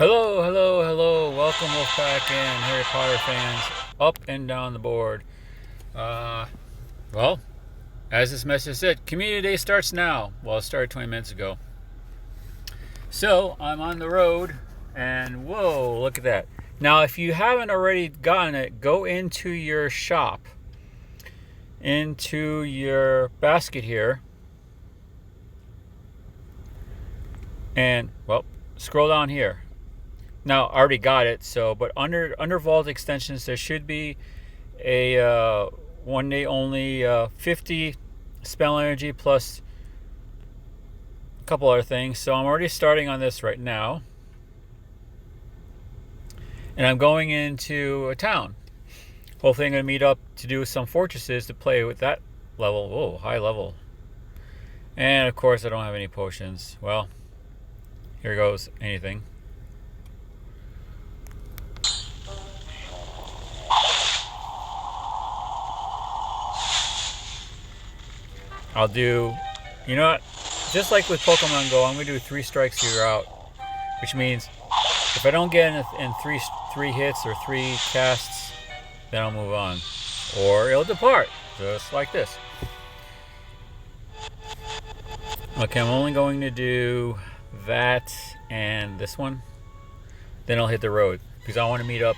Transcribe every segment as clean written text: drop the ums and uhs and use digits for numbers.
Hello, hello, hello. Welcome, Wolfpack and Harry Potter fans, up and down the board. Uh, well, as this message said, Community Day starts now. Well, it started 20 minutes ago. So, I'm on the road, and whoa, look at that. Now, if you haven't already gotten it, go into your shop, into your basket here, and, well, scroll down here. Now, I already got it, but under Vault Extensions, there should be a one day only 50 spell energy plus a couple other things. So I'm already starting on this right now. And I'm going into a town. Hopefully I'm going to meet up to do some fortresses to play with that level. Whoa, high level. And of course I don't have any potions. Well, here goes anything. I'll do, you know what, just like with Pokemon Go, I'm going to do 3 strikes, you're out. Which means, if I don't get in three hits or 3 casts, then I'll move on. Or it'll depart, just like this. Okay, I'm only going to do that and this one. Then I'll hit the road, because I want to meet up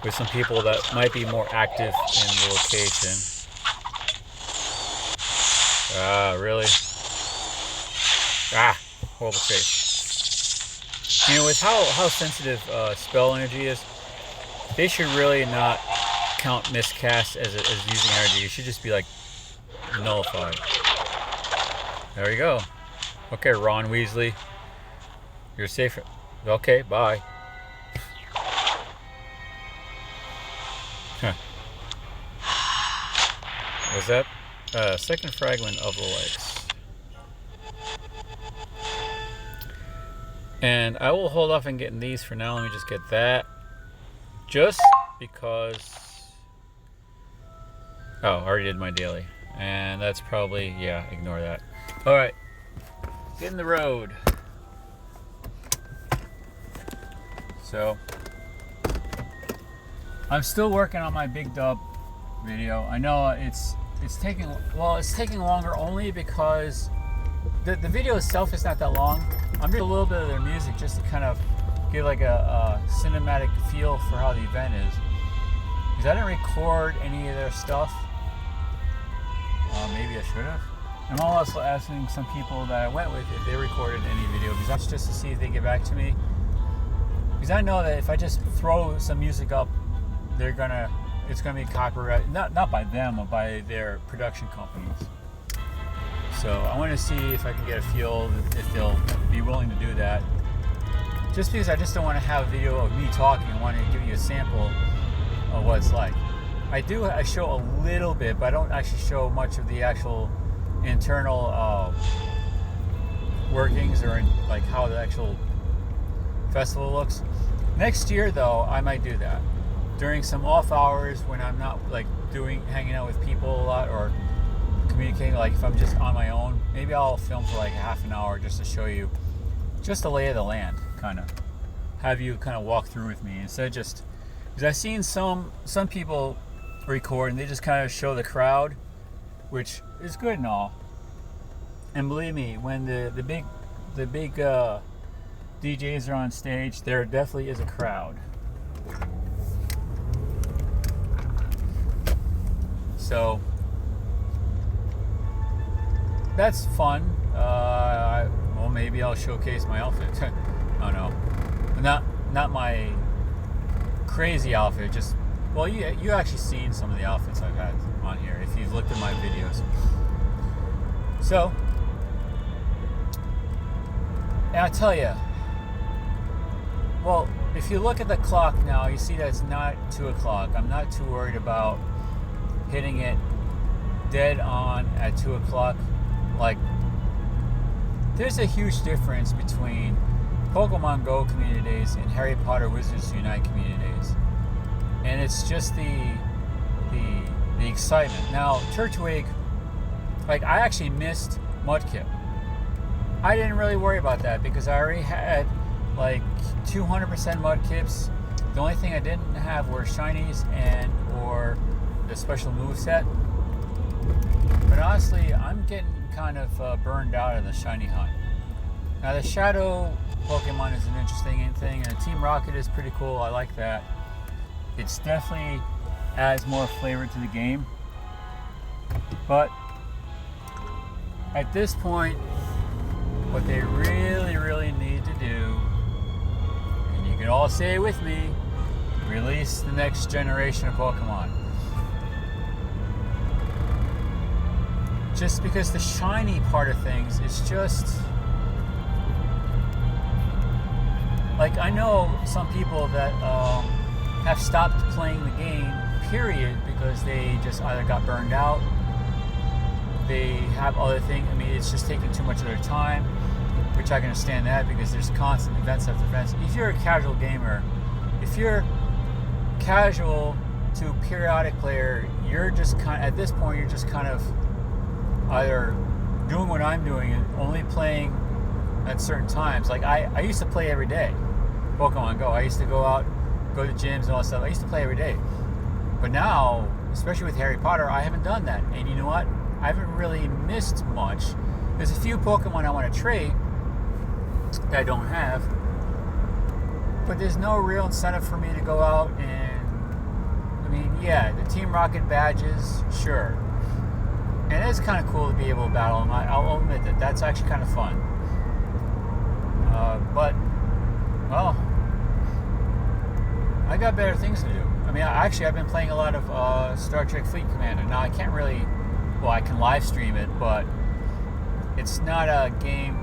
with some people that might be more active in the location. Really? Horrible face. You know, with how sensitive spell energy is, they should really not count miscast as using energy. It should just be like nullified. There you go. Okay, Ron Weasley. You're safe. Okay, bye. Huh. Was that second fragment of the legs? And I will hold off on getting these for now. Let me just get that. Just because... Oh, I already did my daily. And that's probably... Yeah, ignore that. Alright. Get in the road. So... I'm still working on my Big Dub video. I know it's taking longer only because the video itself is not that long. I'm doing a little bit of their music just to kind of give like a cinematic feel for how the event is. Because I didn't record any of their stuff. Maybe I should have. I'm also asking some people that I went with if they recorded any video, because that's just to see if they get back to me. Because I know that if I just throw some music up, it's gonna be copyright, not by them, but by their production companies. So I want to see if I can get a feel if they'll be willing to do that. Just because I just don't want to have a video of me talking. I want to give you a sample of what it's like. I show a little bit, but I don't actually show much of the actual internal workings or like how the actual festival looks. Next year, though, I might do that. During some off hours when I'm not like hanging out with people a lot or communicating, like if I'm just on my own, maybe I'll film for like half an hour just to show you just the lay of the land, kind of have you kind of walk through with me instead of just, because I've seen some people record and they just kind of show the crowd, which is good and all. And believe me, when the big DJs are on stage, there definitely is a crowd. So that's fun. Well, maybe I'll showcase my outfit. I don't know. Not my crazy outfit. Just, well, you actually seen some of the outfits I've had on here if you've looked at my videos. So, and I tell you, well, if you look at the clock now, you see that it's not 2 o'clock. I'm not too worried about hitting it dead on at 2 o'clock. Like, there's a huge difference between Pokemon Go community days and Harry Potter Wizards Unite community days, and it's just the excitement. Now, Turtwig, like, I actually missed Mudkip. I didn't really worry about that because I already had like 200% mudkips. The only thing I didn't have were shinies and or the special move set. But honestly, I'm getting kind of burned out of the shiny hunt. Now the shadow Pokemon is an interesting thing, and the Team Rocket is pretty cool. I like that. It's definitely adds more flavor to the game. But at this point, what they really need to do, and you can all say it with me, release the next generation of Pokemon. Just because the shiny part of things is just like, I know some people that have stopped playing the game, period, because they just either got burned out, they have other things. I mean, it's just taking too much of their time, which I can understand that because there's constant events after events. If you're a casual gamer, if you're casual to periodic player, you're just kind of, at this point, you're just kind of either doing what I'm doing and only playing at certain times. Like I used to play every day, Pokemon Go. I used to go out, go to gyms and all that stuff. I used to play every day. But now, especially with Harry Potter, I haven't done that. And you know what? I haven't really missed much. There's a few Pokemon I want to trade that I don't have. But there's no real incentive for me to go out and, I mean, yeah, the Team Rocket badges, sure. And it's kind of cool to be able to battle them. I'll admit that. That's actually kind of fun. But, well, I got better things to do. I mean, I've been playing a lot of Star Trek Fleet Commander. Now, I can't really, well, I can live stream it, but it's not a game.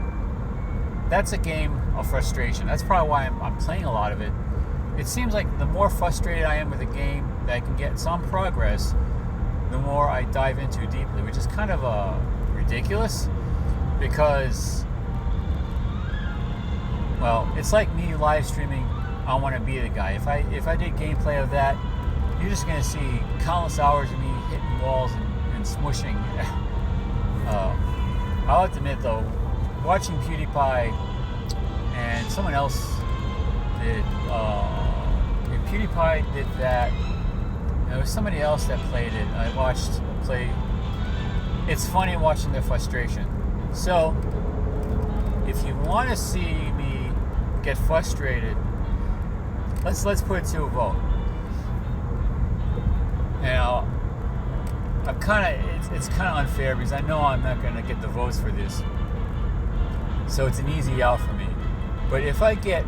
That's a game of frustration. That's probably why I'm playing a lot of it. It seems like the more frustrated I am with a game that I can get some progress, the more I dive into deeply, which is kind of ridiculous because, well, it's like me live streaming I Want to Be the Guy. If I did gameplay of that, you're just going to see countless hours of me hitting walls and smushing. I'll have to admit though, watching PewDiePie and someone else did, if PewDiePie did that, there was somebody else that played it. I watched play. It's funny watching their frustration. So, if you want to see me get frustrated, let's put it to a vote. Now, it's kind of unfair because I know I'm not going to get the votes for this. So it's an easy out for me. But if I get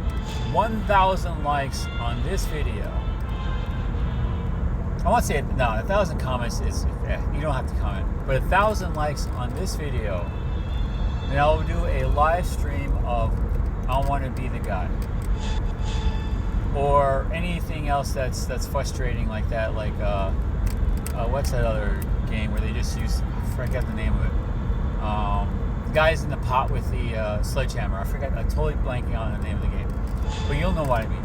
1,000 likes on this video, I won't say it, no, 1,000 comments is, you don't have to comment. But 1,000 likes on this video, then I'll do a live stream of I Want to Be the Guy. Or anything else that's frustrating like that, like what's that other game where they just use, I forget the name of it. Guys in the pot with the sledgehammer. I'm totally blanking on the name of the game. But you'll know what I mean.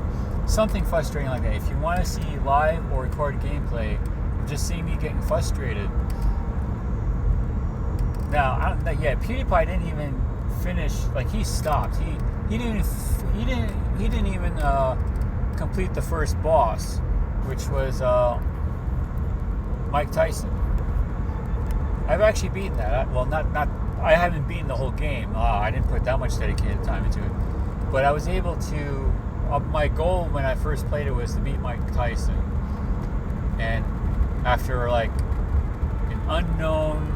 Something frustrating like that. If you want to see live or recorded gameplay, just see me getting frustrated. Now, PewDiePie didn't even finish. Like, he stopped. He didn't even complete the first boss, which was Mike Tyson. I've actually beaten that. I haven't beaten the whole game. I didn't put that much dedicated time into it. But I was able to, my goal when I first played it was to beat Mike Tyson. And after like an unknown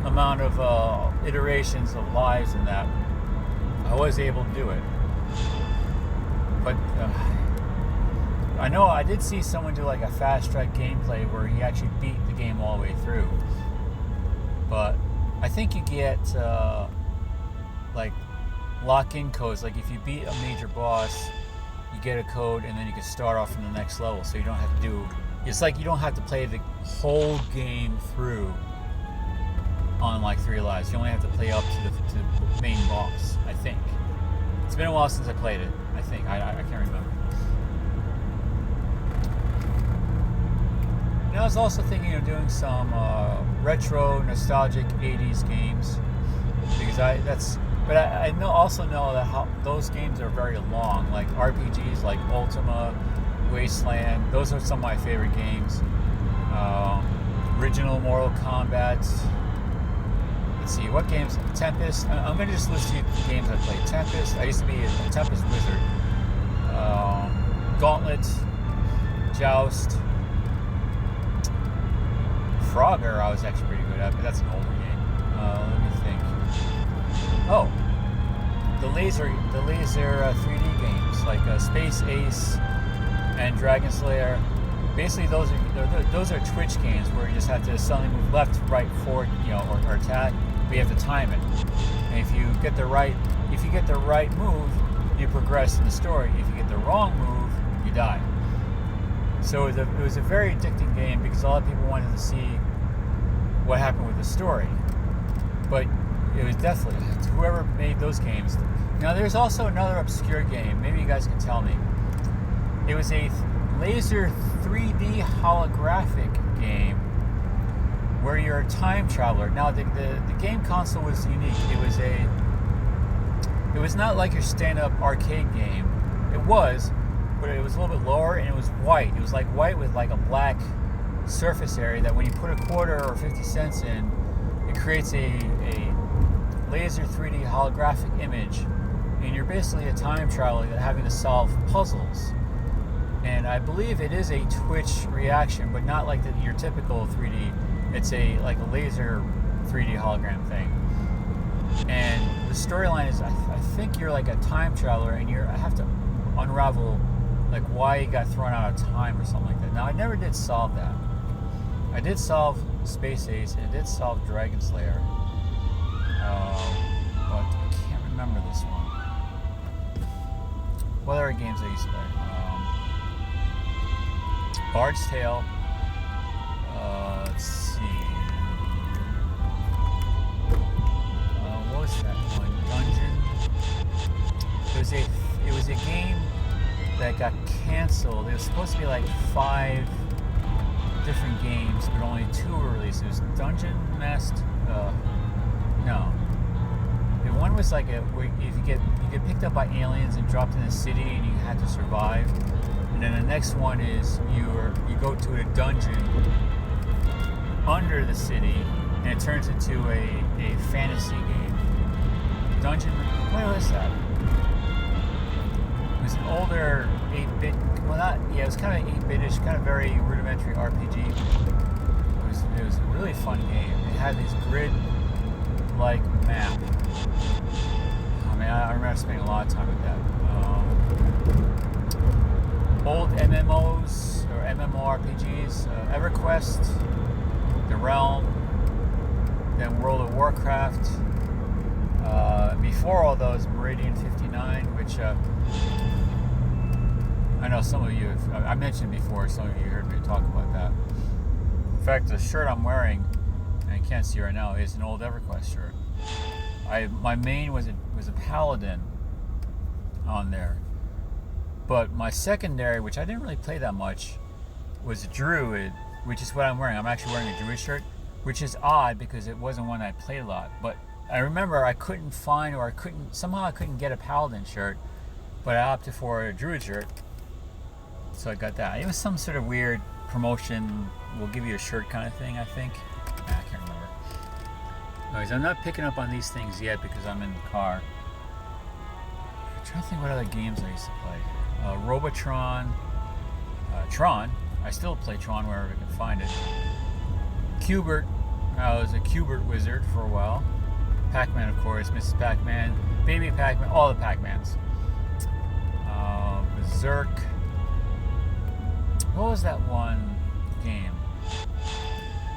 amount of iterations of lives and that, I was able to do it. But I know I did see someone do like a fast track gameplay where he actually beat the game all the way through. But I think you get like lock-in codes. Like if you beat a major boss, you get a code and then you can start off from the next level. So you don't have to do, it's like you don't have to play the whole game through on like 3 lives. You only have to play up to the main boss, I think. It's been a while since I played it, I think. I can't remember. And I was also thinking of doing some retro, nostalgic 80s games. Because But I also know that those games are very long, like RPGs like Ultima, Wasteland. Those are some of my favorite games. Original Mortal Kombat. Let's see, what games? Tempest. I'm going to just list you the games I played. Tempest. I used to be a Tempest wizard. Gauntlet. Joust. Frogger I was actually pretty good at, but that's an older game. Let me think. Oh, the laser 3D games like Space Ace and Dragon Slayer. Basically, those are Twitch games where you just have to suddenly move left, right, forward, or attack. But you have to time it. And if you get the right move, you progress in the story. If you get the wrong move, you die. So it was a very addicting game because a lot of people wanted to see what happened with the story. But it was definitely whoever made those games. Now there's also another obscure game. Maybe you guys can tell me. It was a laser 3D holographic game where you're a time traveler. Now the game console was unique. It was not like your stand-up arcade game. It was, but it was a little bit lower and it was white. It was like white with like a black surface area that when you put a quarter or 50 cents in, it creates a laser 3D holographic image, and you're basically a time traveler having to solve puzzles. And I believe it is a Twitch reaction, but not like your typical 3D. It's like a laser 3D hologram thing. And the storyline is, I think you're like a time traveler, and I have to unravel like why you got thrown out of time or something like that. Now I never did solve that. I did solve Space Ace, and I did solve Dragon Slayer, but I can't remember this one. What other games I used to play? Bard's Tale. Let's see. What was that one? Dungeon. It was a game that got canceled. It was supposed to be like 5 different games, but only 2 were released. It was Dungeon Master. No. The one was like where if you get picked up by aliens and dropped in a city and you had to survive. And then the next one is you go to a dungeon under the city, and it turns into a fantasy game. Dungeon. What was that? It was an older 8-bit. Well, not. Yeah, it was kind of 8-bitish, kind of very rudimentary RPG. It was a really fun game. It had this grid-like map. I mean, I remember spending a lot of time with that. Old MMOs or MMORPGs, EverQuest, The Realm, then World of Warcraft. Before all those, Meridian 59, which I know some of you I mentioned before, some of you heard me talk about that. In fact, the shirt I'm wearing, and you can't see right now, is an old EverQuest shirt. My main was a Paladin on there. But my secondary, which I didn't really play that much, was a Druid, which is what I'm wearing. I'm actually wearing a Druid shirt, which is odd because it wasn't one I played a lot. But I remember I couldn't get a Paladin shirt, but I opted for a Druid shirt. So I got that. It was some sort of weird promotion, we'll give you a shirt kind of thing, I think. I can't remember. Anyways, I'm not picking up on these things yet because I'm in the car. I'm trying to think what other games I used to play. Robotron, Tron. I still play Tron wherever I can find it. Q*bert. I was a Q*bert wizard for a while. Pac-Man, of course. Mrs. Pac-Man, Baby Pac-Man, all the Pac-Mans. Berserk. What was that one game?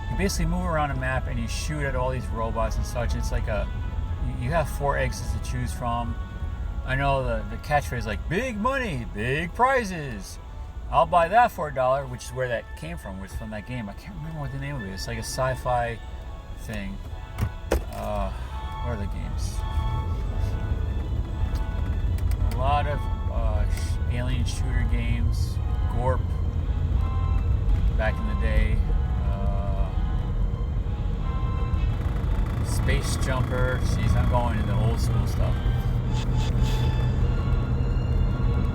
You basically move around a map and you shoot at all these robots and such. It's like you have 4 exits to choose from. I know the catchphrase like big money, big prizes. I'll buy that for $1, which is where that came from. Was from that game. I can't remember what the name of it is. It's like a sci-fi thing. What are the games? A lot of alien shooter games. Gorp. Back in the day. base jumper. Jeez, I'm going into old school stuff.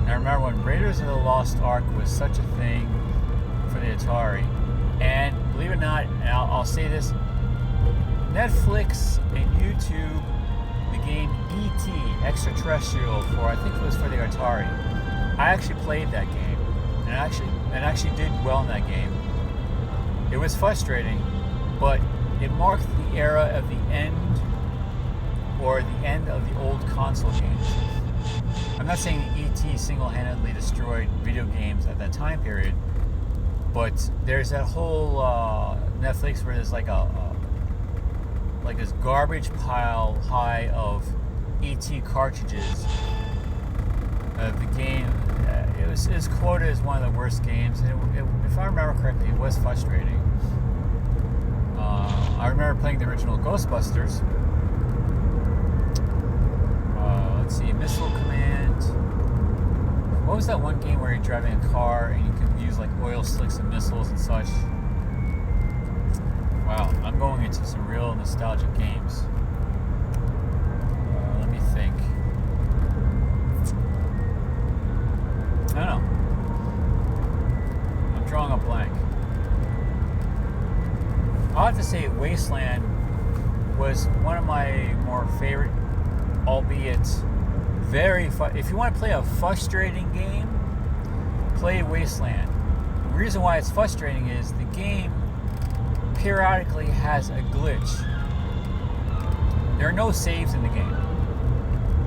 I remember when Raiders of the Lost Ark was such a thing for the Atari. And believe it or not, and I'll say this, Netflix and YouTube, the game E.T. Extraterrestrial I think it was for the Atari. I actually played that game, and actually did well in that game. It was frustrating, but it marked the era of the end of the old console games. I'm not saying E.T. single-handedly destroyed video games at that time period, but there's that whole Netflix where there's like this garbage pile high of E.T. cartridges of the game. It was quoted as one of the worst games, and if I remember correctly, it was frustrating. I remember playing the original Ghostbusters. Let's see, Missile Command. What was that one game where you're driving a car and you can use like oil slicks and missiles and such? Wow, I'm going into some real nostalgic games. Let me think. I don't know. I'm drawing a blank. I'll have to say Wasteland was one of my more favorite, albeit very if you want to play a frustrating game, play Wasteland. The reason why it's frustrating is the game periodically has a glitch. There are no saves in the game.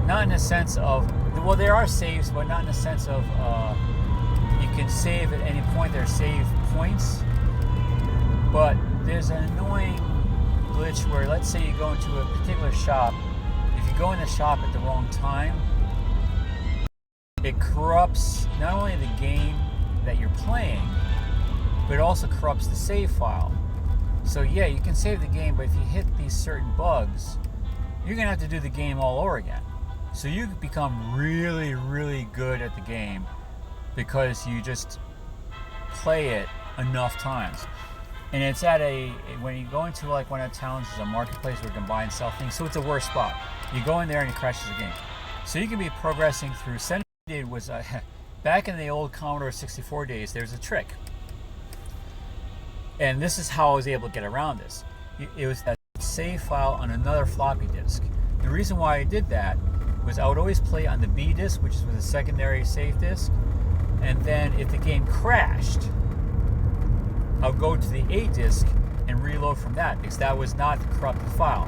Not in the sense of, well, there are saves, but not in the sense of you can save at any point. There are save points, but there's an annoying glitch where, let's say you go into a particular shop. If you go in the shop at the wrong time, it corrupts not only the game that you're playing, but it also corrupts the save file. So yeah, you can save the game, but if you hit these certain bugs, you're gonna have to do the game all over again. So you become really, really good at the game because you just play it enough times. And it's at when you go into like one of the towns, there's a marketplace where you can buy and sell things, so it's a worse spot. You go in there and it crashes the game. So you can be progressing through. It was back in the old Commodore 64 days, there's a trick. And this is how I was able to get around this. It was that save file on another floppy disk. The reason why I did that was I would always play on the B disk, which was a secondary save disk. And then if the game crashed, I'll go to the A disk and reload from that, because that was not the corrupted file.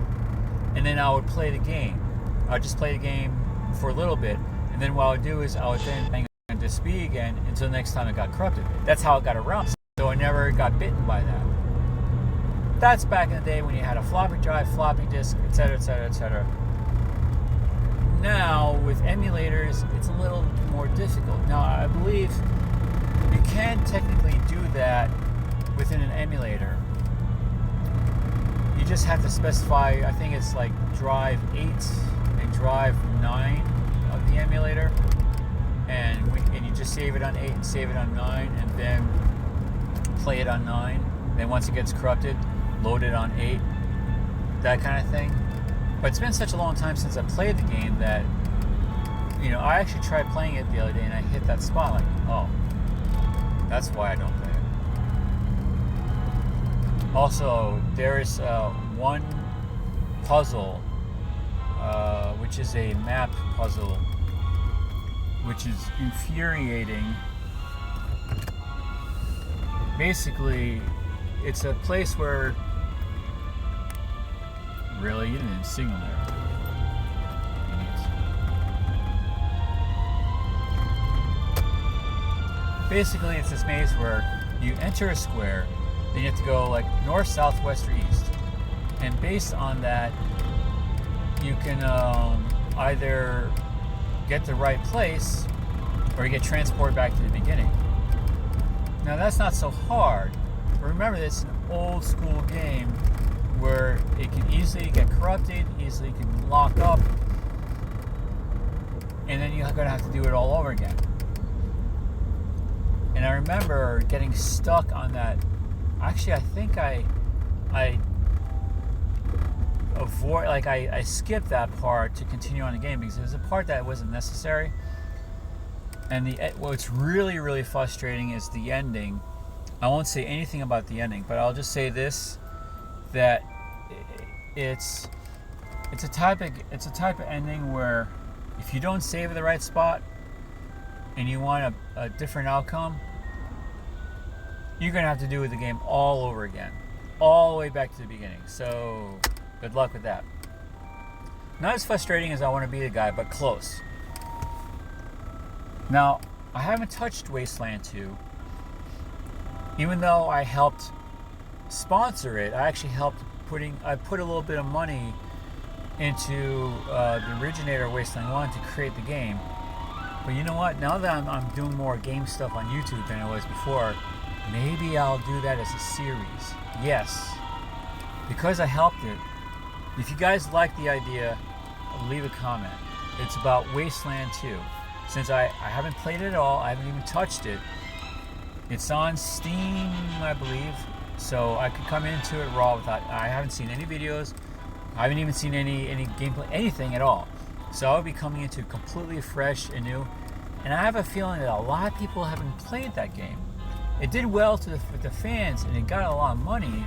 And then I would play the game. I would just play the game for a little bit, and then what I would do is I would then hang on disk B again until the next time it got corrupted. That's how it got around. So I never got bitten by that. That's back in the day when you had a floppy drive, floppy disk, etc., etc., etc. Now, with emulators, it's a little more difficult. Now, I believe you can technically do that within an emulator. You just have to specify, I think it's like drive 8 and drive 9 of the emulator. And you just save it on 8 and save it on 9, and then play it on 9. Then once it gets corrupted, load it on 8. That kind of thing. But it's been such a long time since I played the game that, I actually tried playing it the other day and I hit that spot like, oh, that's why I don't play it. Also, there is one puzzle, which is a map puzzle, which is infuriating. Basically, it's a place where... Really? You didn't even signal there. Idiots. Basically, it's this maze where you enter a square, then you have to go like north, south, west, or east. And based on that, you can either get the right place or you get transported back to the beginning. Now, that's not so hard. But remember, it's an old school game where it can easily get corrupted, easily can lock up, and then you're going to have to do it all over again. And I remember getting stuck on that. Actually, I think I avoid, like I skipped that part to continue on the game because it was a part that wasn't necessary. And what's really, really frustrating is the ending. I won't say anything about the ending, but I'll just say this, that it's a type of ending where if you don't save at the right spot and you want a different outcome, you're gonna have to do the game all over again, all the way back to the beginning. So good luck with that. Not as frustrating as I want to be the guy, but close. Now, I haven't touched Wasteland 2. Even though I helped sponsor it, I actually helped I put a little bit of money into the originator of Wasteland 1 to create the game. But you know what? Now that I'm doing more game stuff on YouTube than I was before, maybe I'll do that as a series. Yes. Because I helped it. If you guys like the idea, leave a comment. It's about Wasteland 2. Since I haven't played it at all, I haven't even touched it. It's on Steam, I believe. So I could come into it raw without... I haven't seen any videos. I haven't even seen any gameplay, anything at all. So I'll be coming into completely fresh and new. And I have a feeling that a lot of people haven't played that game. It did well with the fans, and it got a lot of money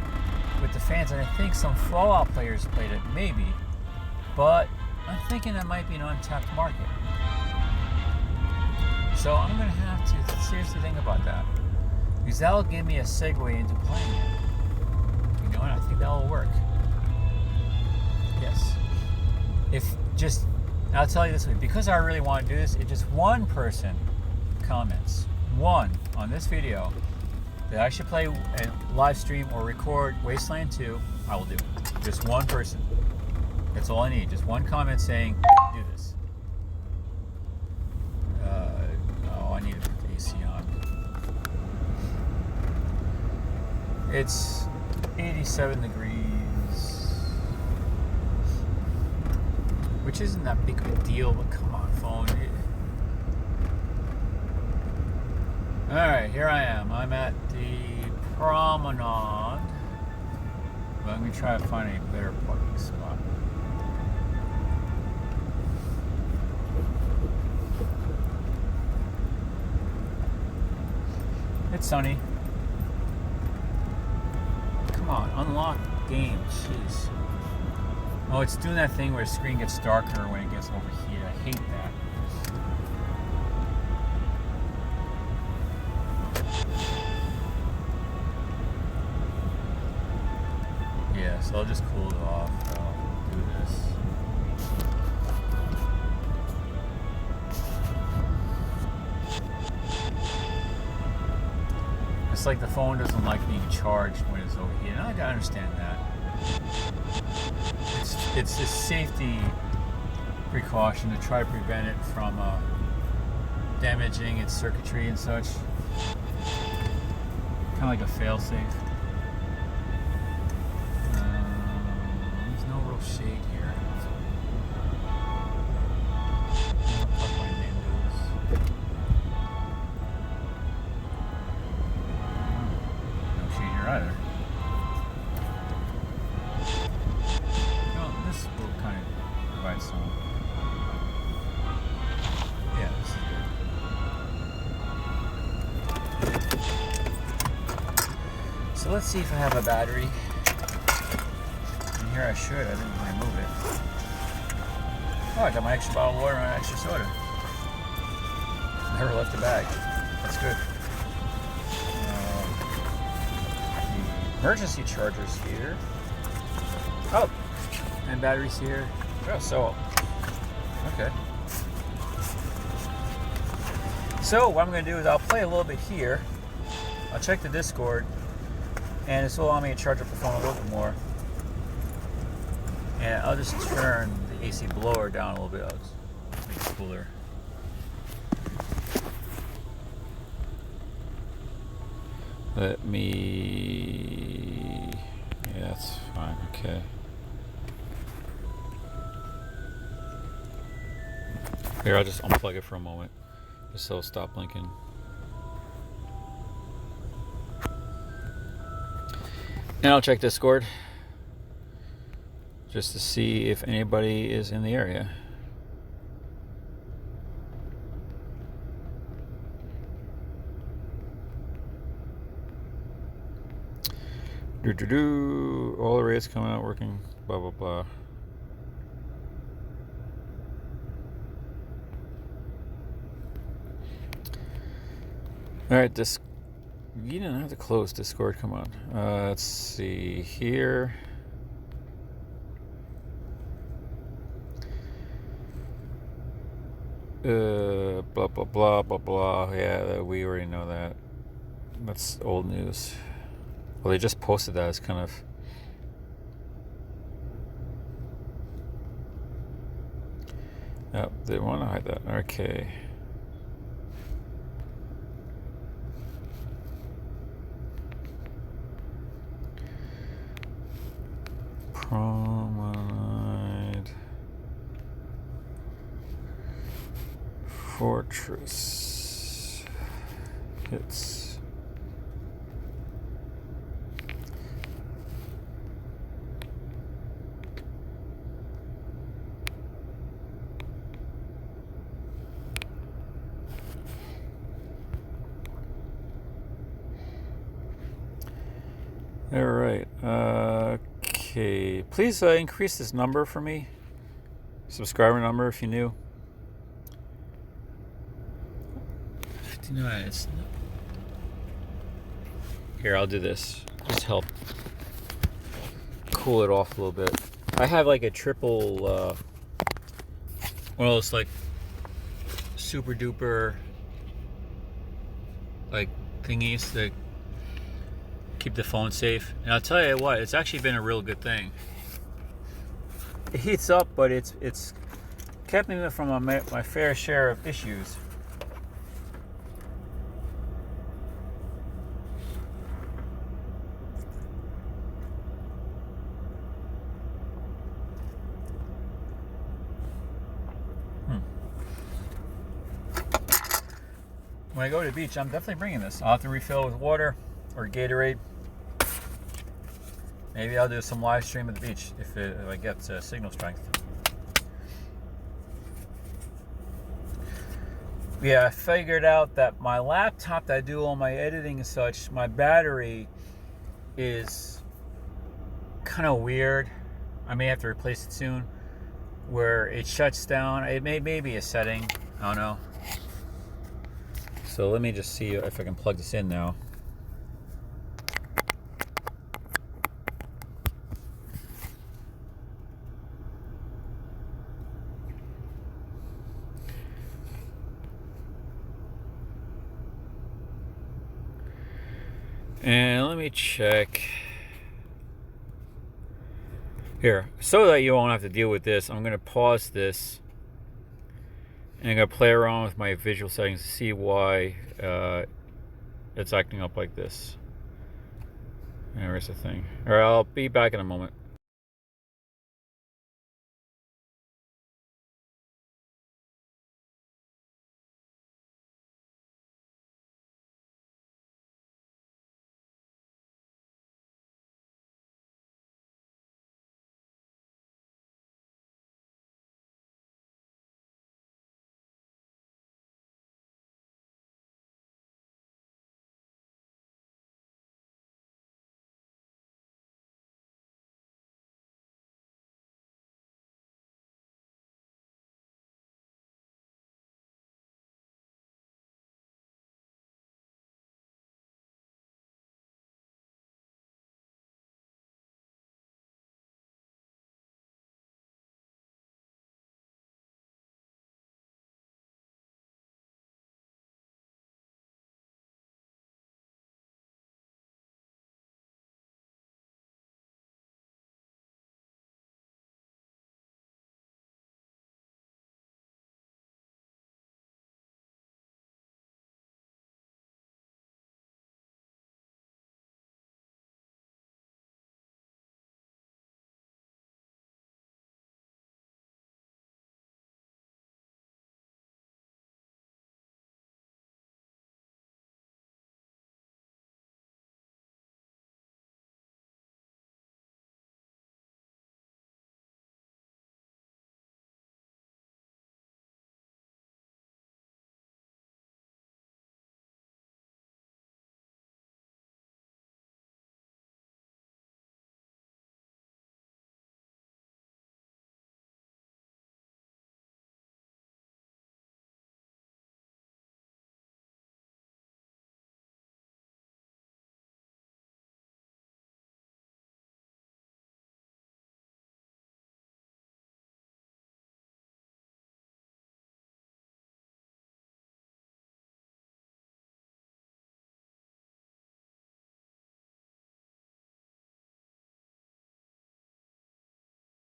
with the fans. And I think some Fallout players played it, maybe. But I'm thinking that might be an untapped market. So I'm going to have to seriously think about that. Because that'll give me a segue into playing it. You know, and I think that'll work. Yes. I'll tell you this way, because I really want to do this, if just one person comments, one, on this video, that I should play and live stream or record Wasteland 2, I will do it. Just one person. That's all I need. Just one comment saying, do this. I need to put the AC on. It's 87 degrees, which isn't that big of a deal, but come on, phone. Alright, here I am. I'm at the promenade. But I'm going to try to find a better parking spot. It's sunny. Come on, unlock game. Jeez. Oh, it's doing that thing where the screen gets darker when it gets overheated. I hate that. Yeah, so I'll just cool it off. I'll do this. It's like the phone doesn't like being charged when it's overheated. I can understand that. It's a safety precaution to try to prevent it from damaging its circuitry and such. Kind of like a fail-safe. There's no real shade here. I'll my windows. No shade here either. Well, this will kind of provide some. Yeah, this is good. So let's see if I have a battery. And here I should. I didn't remove it. Oh, I got my extra bottle of water and my extra soda. Never left the bag. That's good. The emergency charger's here. Oh, and batteries here. Oh, so okay. So what I'm going to do is I'll play a little bit here. I'll check the Discord, and this will allow me to charge up the phone a little bit more. And I'll just turn the AC blower down a little bit. I'll just make it cooler. Let me... Yeah, that's fine. Okay. Here, I'll just unplug it for a moment, just so it'll stop blinking. And I'll check Discord. just to see if anybody is in the area. All the rates coming out working, blah blah blah. Alright, this you didn't have to close Discord, come on. Let's see here. Blah blah blah blah blah. Yeah, we already know that. That's old news. Well, they just posted that. It's kind of. Yep, they want to hide that. Okay. Promenade. Fortress. Hits. All right. Okay. Please increase this number for me. Subscriber number if you're new. 59. It's not... Here, I'll do this. Just help cool it off a little bit. I have like a triple, one of those like super duper like thingies that keep the phone safe. And I'll tell you what, it's actually been a real good thing. It heats up, but it's kept me from my fair share of issues. When I go to the beach, I'm definitely bringing this. I'll have to refill with water or Gatorade. Maybe I'll do some live stream at the beach if I get signal strength. Yeah, I figured out that my laptop that I do all my editing and such, my battery is kind of weird. I may have to replace it soon, where it shuts down. It may be a setting. I don't know. So let me just see if I can plug this in now. And let me check. Here, so that you won't have to deal with this, I'm going to pause this. And I'm going to play around with my visual settings to see why it's acting up like this. And where's the thing? Alright, I'll be back in a moment.